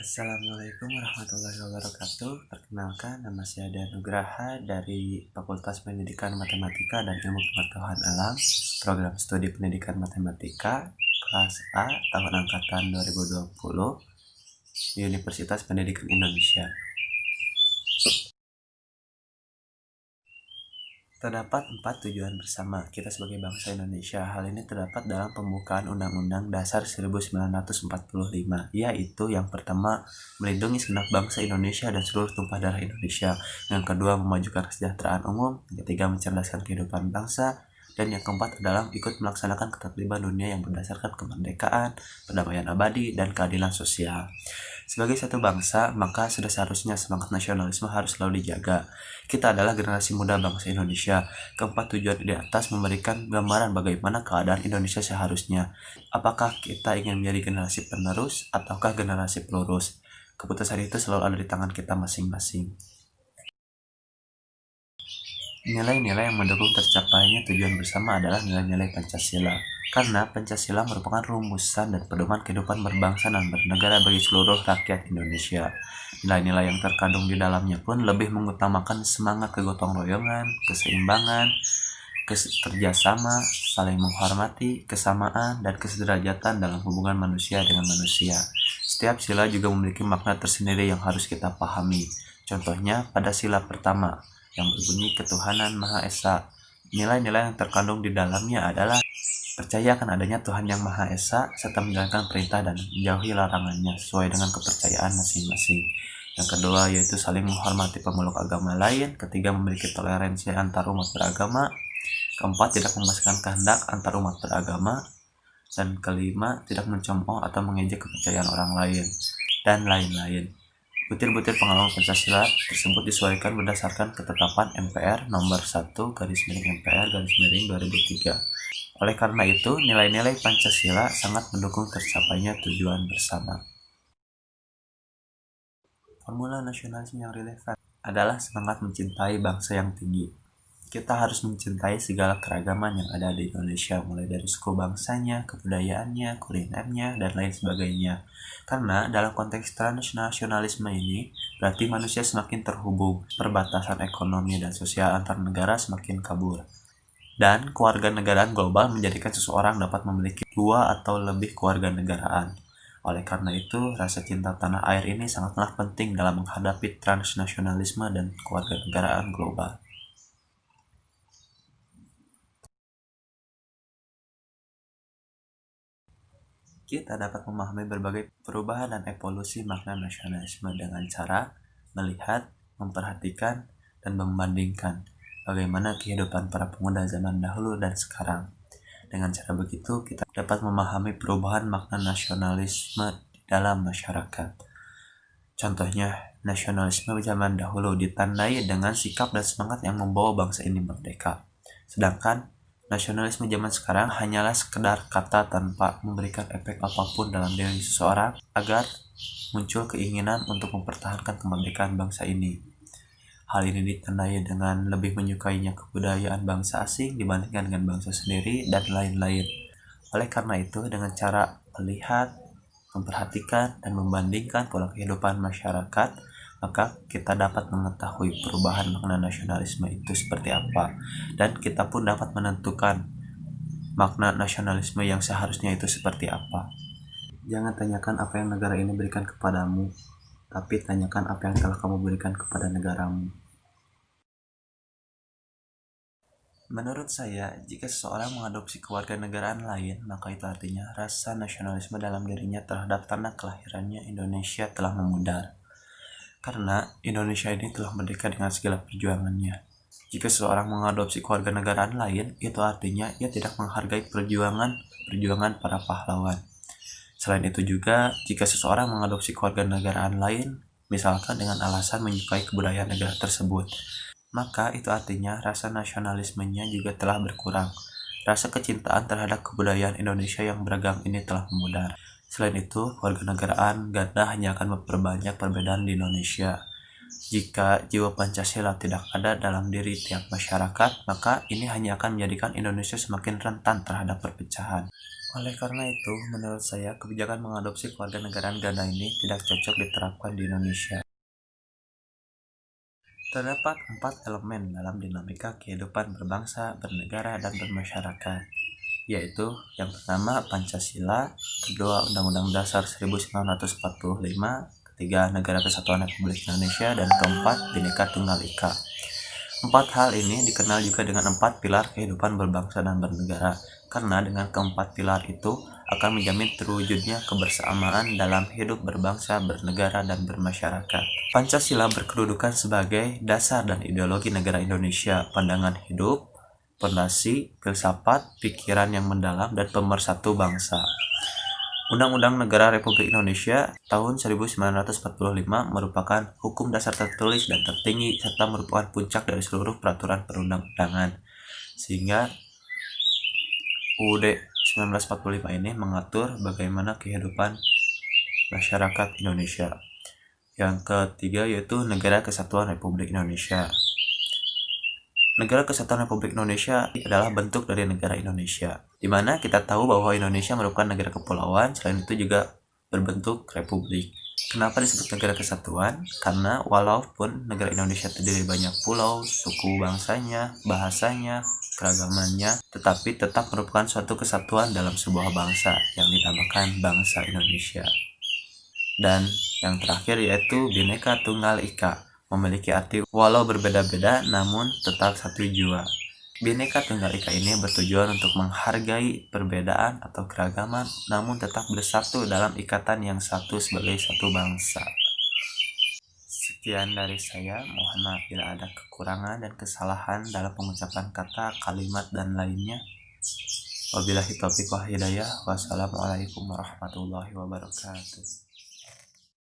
Assalamualaikum warahmatullahi wabarakatuh. Perkenalkan, nama saya Ade Nugraha dari Fakultas Pendidikan Matematika dan Ilmu Pengetahuan Alam, Program Studi Pendidikan Matematika, kelas A, tahun angkatan 2020, di Universitas Pendidikan Indonesia. Terdapat 4 tujuan bersama kita sebagai bangsa Indonesia. Hal ini terdapat dalam pembukaan Undang-Undang Dasar 1945, yaitu yang pertama, melindungi segenap bangsa Indonesia dan seluruh tumpah darah Indonesia. Yang kedua, memajukan kesejahteraan umum. Yang ketiga, mencerdaskan kehidupan bangsa. Dan yang keempat adalah ikut melaksanakan ketertiban dunia yang berdasarkan kemerdekaan, perdamaian abadi, dan keadilan sosial. Sebagai satu bangsa, maka sudah seharusnya semangat nasionalisme harus selalu dijaga. Kita adalah generasi muda bangsa Indonesia. Keempat tujuan di atas memberikan gambaran bagaimana keadaan Indonesia seharusnya. Apakah kita ingin menjadi generasi penerus ataukah generasi pelurus? Keputusan itu selalu ada di tangan kita masing-masing. Nilai-nilai yang mendukung tercapainya tujuan bersama adalah nilai-nilai Pancasila. Karena Pancasila merupakan rumusan dan pedoman kehidupan berbangsa dan bernegara bagi seluruh rakyat Indonesia. Nilai-nilai yang terkandung di dalamnya pun lebih mengutamakan semangat kegotong royongan, keseimbangan, kerjasama, saling menghormati, kesamaan, dan kesederajatan dalam hubungan manusia dengan manusia. Setiap sila juga memiliki makna tersendiri yang harus kita pahami. Contohnya pada sila pertama, yang berbunyi ketuhanan Maha Esa. Nilai-nilai yang terkandung di dalamnya adalah percaya akan adanya Tuhan yang Maha Esa serta menjalankan perintah dan menjauhi larangannya sesuai dengan kepercayaan masing-masing. Yang kedua yaitu saling menghormati pemeluk agama lain. Ketiga, memiliki toleransi antar umat beragama. Keempat, tidak memaksakan kehendak antar umat beragama. Dan kelima, tidak mencemooh atau mengejek kepercayaan orang lain, dan lain-lain. Butir-butir pengalaman Pancasila tersebut disesuaikan berdasarkan ketetapan MPR nomor 1/MPR/2003. Oleh karena itu, nilai-nilai Pancasila sangat mendukung tercapainya tujuan bersama. Formula nasionalisme yang relevan adalah semangat mencintai bangsa yang tinggi. Kita harus mencintai segala keragaman yang ada di Indonesia, mulai dari suku bangsanya, kebudayaannya, kulinernya, dan lain sebagainya. Karena dalam konteks transnasionalisme ini, berarti manusia semakin terhubung, perbatasan ekonomi dan sosial antar negara semakin kabur. Dan kewarganegaraan global menjadikan seseorang dapat memiliki 2 atau lebih kewarganegaraan. Oleh karena itu, rasa cinta tanah air ini sangatlah penting dalam menghadapi transnasionalisme dan kewarganegaraan global. Kita dapat memahami berbagai perubahan dan evolusi makna nasionalisme dengan cara melihat, memperhatikan, dan membandingkan bagaimana kehidupan para pemuda zaman dahulu dan sekarang. Dengan cara begitu, kita dapat memahami perubahan makna nasionalisme di dalam masyarakat. Contohnya, nasionalisme zaman dahulu ditandai dengan sikap dan semangat yang membawa bangsa ini merdeka. Sedangkan nasionalisme zaman sekarang hanyalah sekedar kata tanpa memberikan efek apapun dalam diri seseorang agar muncul keinginan untuk mempertahankan kemerdekaan bangsa ini. Hal ini ditandai dengan lebih menyukainya kebudayaan bangsa asing dibandingkan dengan bangsa sendiri dan lain-lain. Oleh karena itu, dengan cara melihat, memperhatikan, dan membandingkan pola kehidupan masyarakat, maka kita dapat mengetahui perubahan makna nasionalisme itu seperti apa, dan kita pun dapat menentukan makna nasionalisme yang seharusnya itu seperti apa. Jangan tanyakan apa yang negara ini berikan kepadamu, tapi tanyakan apa yang telah kamu berikan kepada negaramu. Menurut saya, jika seseorang mengadopsi kewarganegaraan lain, maka itu artinya rasa nasionalisme dalam dirinya terhadap tanah kelahirannya Indonesia telah memudar. Karena Indonesia ini telah merdeka dengan segala perjuangannya. Jika seseorang mengadopsi kewarganegaraan lain, itu artinya ia tidak menghargai perjuangan para pahlawan. Selain itu juga, jika seseorang mengadopsi kewarganegaraan lain, misalkan dengan alasan menyukai kebudayaan negara tersebut, maka itu artinya rasa nasionalismenya juga telah berkurang. Rasa kecintaan terhadap kebudayaan Indonesia yang beragam ini telah memudar. Selain itu, kewarganegaraan ganda hanya akan memperbanyak perbedaan di Indonesia. Jika jiwa Pancasila tidak ada dalam diri tiap masyarakat, maka ini hanya akan menjadikan Indonesia semakin rentan terhadap perpecahan. Oleh karena itu, menurut saya kebijakan mengadopsi kewarganegaraan ganda ini tidak cocok diterapkan di Indonesia. Terdapat 4 elemen dalam dinamika kehidupan berbangsa, bernegara, dan bermasyarakat, yaitu yang pertama Pancasila, kedua Undang-Undang Dasar 1945, ketiga Negara Kesatuan Republik Indonesia, dan keempat Bhinneka Tunggal Ika. 4 hal ini dikenal juga dengan 4 pilar kehidupan berbangsa dan bernegara, karena dengan keempat pilar itu akan menjamin terwujudnya kebersamaan dalam hidup berbangsa, bernegara, dan bermasyarakat. Pancasila berkedudukan sebagai dasar dan ideologi negara Indonesia, pandangan hidup, fondasi, filsafat, pikiran yang mendalam, dan pemersatu bangsa. Undang-Undang Negara Republik Indonesia tahun 1945 merupakan hukum dasar tertulis dan tertinggi serta merupakan puncak dari seluruh peraturan perundang-undangan. Sehingga UUD 1945 ini mengatur bagaimana kehidupan masyarakat Indonesia. Yang ketiga yaitu Negara Kesatuan Republik Indonesia. Negara Kesatuan Republik Indonesia adalah bentuk dari negara Indonesia, di mana kita tahu bahwa Indonesia merupakan negara kepulauan, selain itu juga berbentuk republik. Kenapa disebut negara kesatuan? Karena walaupun negara Indonesia terdiri banyak pulau, suku bangsanya, bahasanya, keragamannya, tetapi tetap merupakan suatu kesatuan dalam sebuah bangsa yang dinamakan bangsa Indonesia. Dan yang terakhir yaitu Bhinneka Tunggal Ika, memiliki arti walau berbeda-beda namun tetap satu jua. Bhinneka Tunggal Ika ini bertujuan untuk menghargai perbedaan atau keragaman namun tetap bersatu dalam ikatan yang satu sebagai satu bangsa. Sekian dari saya, mohon maaf bila ada kekurangan dan kesalahan dalam pengucapan kata, kalimat, dan lainnya. Wabillahi taufiq wal hidayah. Wassalamualaikum warahmatullahi wabarakatuh.